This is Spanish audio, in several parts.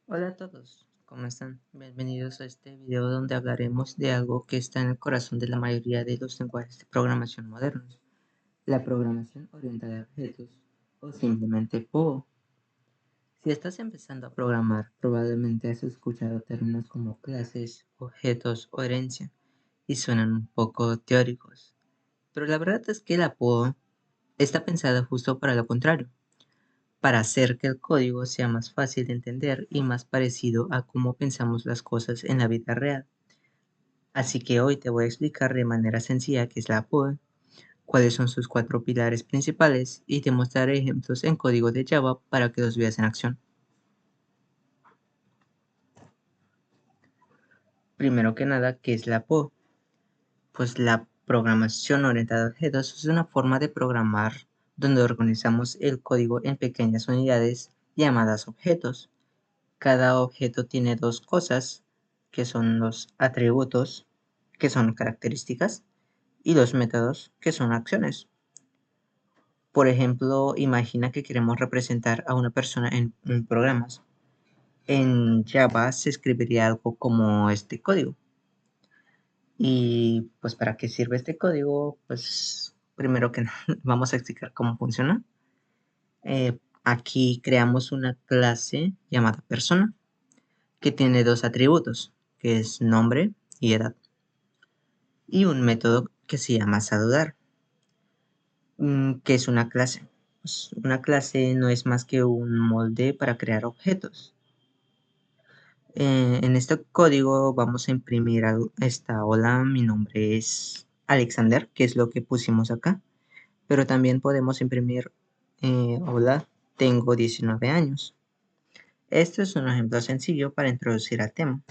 Hola a todos, ¿cómo están? Bienvenidos a este video donde hablaremos de algo que está en el corazón de la mayoría de los lenguajes de programación modernos, la programación orientada a objetos o simplemente POO. Si estás empezando a programar, probablemente has escuchado términos como clases, objetos o herencia y suenan un poco teóricos, pero la verdad es que la POO está pensada justo para lo contrario, para hacer que el código sea más fácil de entender y más parecido a cómo pensamos las cosas en la vida real. Así que hoy te voy a explicar de manera sencilla qué es la POE, cuáles son sus cuatro pilares principales y te mostraré ejemplos en código de Java para que los veas en acción. Primero que nada, ¿qué es la POE? Pues la programación orientada a objetos es una forma de programar donde organizamos el código en pequeñas unidades llamadas objetos. Cada objeto tiene dos cosas, que son los atributos, que son características, y los métodos, que son acciones. Por ejemplo, imagina que queremos representar a una persona en programas. En Java se escribiría algo como este código. Y pues, ¿para qué sirve este código? Pues primero que nada vamos a explicar cómo funciona. Aquí creamos una clase llamada persona que tiene dos atributos, que es nombre y edad, y un método que se llama saludar. ¿Qué es una clase? Pues una clase no es más que un molde para crear objetos. En este código vamos a imprimir esta hola, mi nombre es Alexander, que es lo que pusimos acá, pero también podemos imprimir hola, tengo 19 años. Este es un ejemplo sencillo para introducir al tema.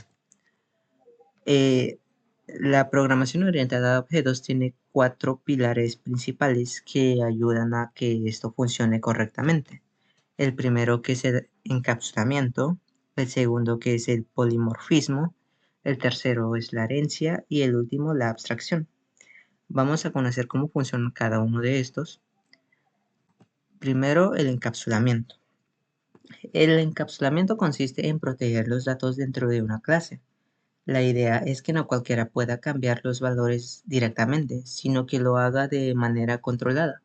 Eh, la programación orientada a objetos tiene cuatro pilares principales que ayudan a que esto funcione correctamente. El primero que es el encapsulamiento, el segundo que es el polimorfismo, el tercero es la herencia y el último la abstracción. Vamos a conocer cómo funciona cada uno de estos. Primero, el encapsulamiento. El encapsulamiento consiste en proteger los datos dentro de una clase. La idea es que no cualquiera pueda cambiar los valores directamente, sino que lo haga de manera controlada.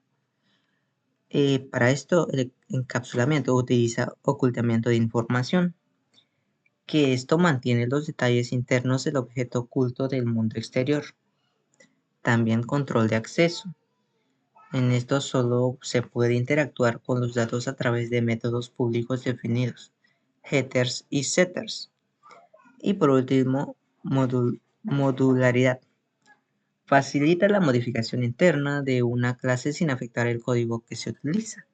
Para esto, el encapsulamiento utiliza ocultamiento de información, que esto mantiene los detalles internos del objeto oculto del mundo exterior. También control de acceso. En esto solo se puede interactuar con los datos a través de métodos públicos definidos, headers y setters. Y por último, modularidad. Facilita la modificación interna de una clase sin afectar el código que se utiliza.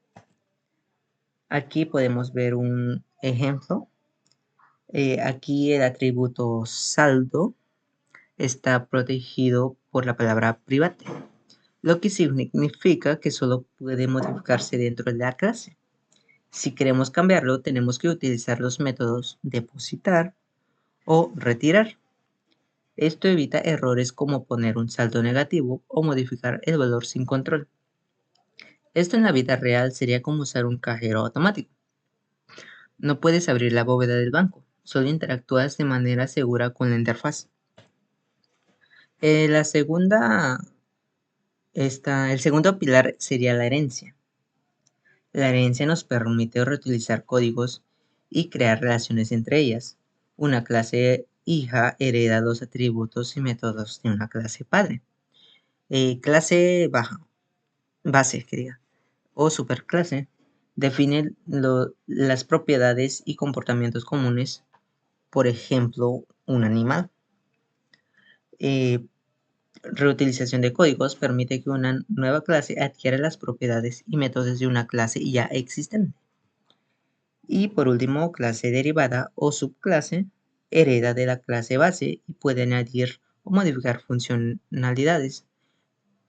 Aquí podemos ver un ejemplo. Aquí el atributo saldo está protegido por la palabra private, lo que significa que solo puede modificarse dentro de la clase. Si queremos cambiarlo, tenemos que utilizar los métodos depositar o retirar. Esto evita errores como poner un saldo negativo o modificar el valor sin control. Esto en la vida real sería como usar un cajero automático. No puedes abrir la bóveda del banco, solo interactúas de manera segura con la interfaz. La segunda el segundo pilar sería la herencia. La herencia nos permite reutilizar códigos y crear relaciones entre ellas. Una clase hija hereda los atributos y métodos de una clase padre. Clase base, o superclase define las propiedades y comportamientos comunes, por ejemplo, un animal. Reutilización de códigos permite que una nueva clase adquiera las propiedades y métodos de una clase ya existente. Y por último, clase derivada o subclase hereda de la clase base y puede añadir o modificar funcionalidades.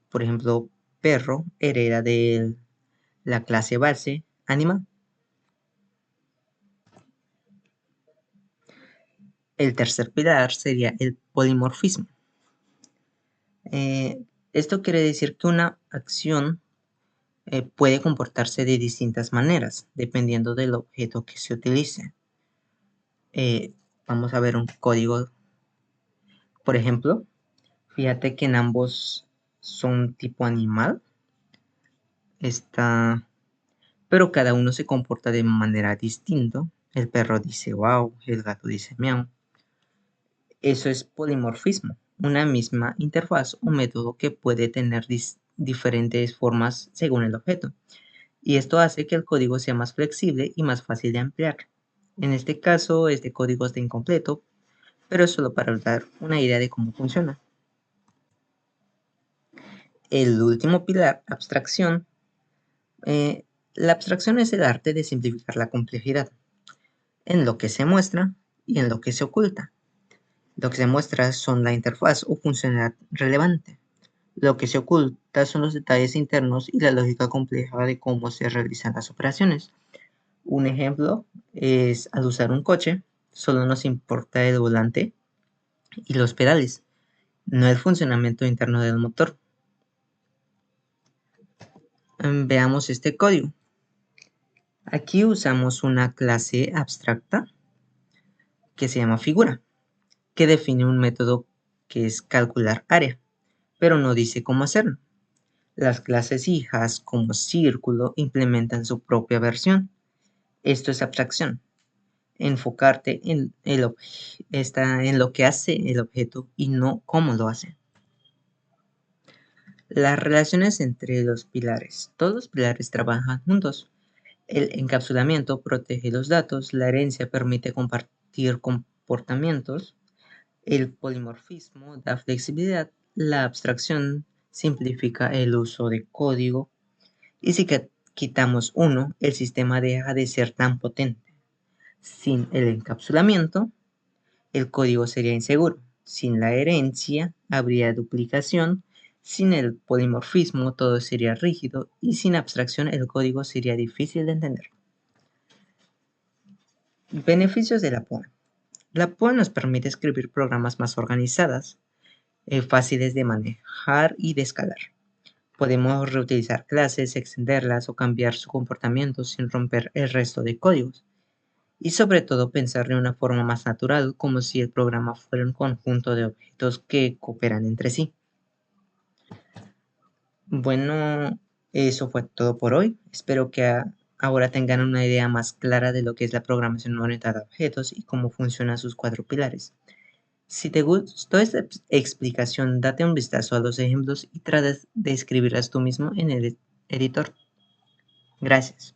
Por ejemplo, perro hereda de la clase base animal. El tercer pilar sería el polimorfismo. Esto quiere decir que una acción puede comportarse de distintas maneras, dependiendo del objeto que se utilice. vamos a ver un código, por ejemplo. Fíjate que en ambos son tipo animal, pero cada uno se comporta de manera distinta. El perro dice wow, el gato dice miau. Eso es polimorfismo, una misma interfaz o método que puede tener diferentes formas según el objeto. Y esto hace que el código sea más flexible y más fácil de ampliar. En este caso, este código está incompleto, pero es solo para dar una idea de cómo funciona. El último pilar, abstracción. La abstracción es el arte de simplificar la complejidad en lo que se muestra y en lo que se oculta. Lo que se muestra son la interfaz o funcionalidad relevante. Lo que se oculta son los detalles internos y la lógica compleja de cómo se realizan las operaciones. Un ejemplo es al usar un coche, solo nos importa el volante y los pedales, no el funcionamiento interno del motor. Veamos este código. Aquí usamos una clase abstracta que se llama figura, que define un método que es calcular área, pero no dice cómo hacerlo. Las clases hijas como círculo implementan su propia versión. Esto es abstracción. Enfocarte en lo que hace el objeto y no cómo lo hace. Las relaciones entre los pilares. Todos los pilares trabajan juntos. El encapsulamiento protege los datos, la herencia permite compartir comportamientos, el polimorfismo da flexibilidad, la abstracción simplifica el uso de código y si quitamos uno, el sistema deja de ser tan potente. Sin el encapsulamiento, el código sería inseguro. Sin la herencia, habría duplicación. Sin el polimorfismo, todo sería rígido. Y sin abstracción, el código sería difícil de entender. Beneficios de la POA. La POA nos permite escribir programas más organizadas, fáciles de manejar y de escalar. Podemos reutilizar clases, extenderlas o cambiar su comportamiento sin romper el resto de códigos. Y sobre todo pensar de una forma más natural, como si el programa fuera un conjunto de objetos que cooperan entre sí. Bueno, eso fue todo por hoy. Espero que ahora tengan una idea más clara de lo que es la programación orientada a objetos y cómo funcionan sus 4 pilares. Si te gustó esta explicación, date un vistazo a los ejemplos y trata de escribirlas tú mismo en el editor. Gracias.